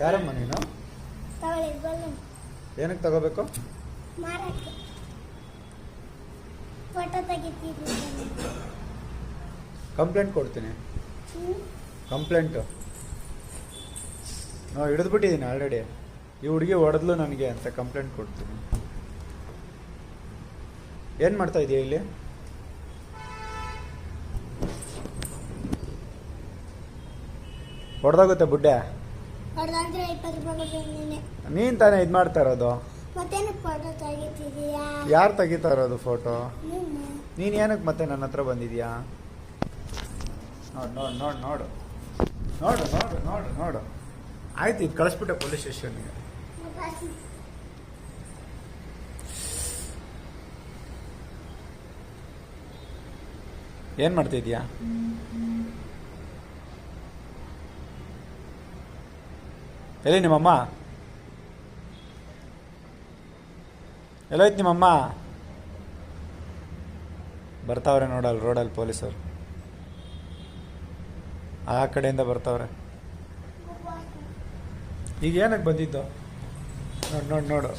ಯಾರಮ್ಮ ನೀನು? ಏನಕ್ಕೆ ತಗೋಬೇಕು? ಕಂಪ್ಲೇಂಟ್ ಕೊಡ್ತೀನಿ. ಕಂಪ್ಲೇಂಟು ನಾವು ಹಿಡಿದ್ಬಿಟ್ಟಿದ್ದೀನಿ ಆಲ್ರೆಡಿ. ಈ ಹುಡುಗಿ ಹೊಡೆದ್ಲು ನನಗೆ ಅಂತ ಕಂಪ್ಲೇಂಟ್ ಕೊಡ್ತೀನಿ. ಏನು ಮಾಡ್ತಾ ಇದೀಯ ಇಲ್ಲಿ? ಹೊಡೆದಾಗುತ್ತೆ ಬುಡ್ಡೆ. ನೀನ್ ತಾನೇ ಇದು ಮಾಡ್ತಾ ಇರೋದು? ಯಾರು ತೆಗಿತಾ ಇರೋದು ಫೋಟೋ? ನೀನ್ ಏನಕ್ಕೆ ಮತ್ತೆ ನನ್ನ ಹತ್ರ ಬಂದಿದ್ಯಾ? ನೋಡು ನೋಡು ನೋಡು ನೋಡು ನೋಡು ನೋಡು ನೋಡು ನೋಡು. ಆಯ್ತು, ಇದು ಕಳಿಸ್ಬಿಟ್ಟೆ ಪೊಲೀಸ್ ಸ್ಟೇಷನ್ಗೆ. ಏನು ಮಾಡ್ತಿದ್ಯಾ? ಎಲ್ಲಿ ನಿಮ್ಮಮ್ಮ? ಎಲ್ಲೋಯ್ತು ನಿಮ್ಮಮ್ಮ? ಬರ್ತಾವ್ರೆ ನೋಡಲ್ಲ ರೋಡಲ್ಲಿ ಪೊಲೀಸರು. ಆ ಕಡೆಯಿಂದ ಬರ್ತಾವ್ರೆ. ಈಗ ಏನಕ್ಕೆ ಬಂದಿದ್ದು? ನೋಡು ನೋಡು ನೋಡು.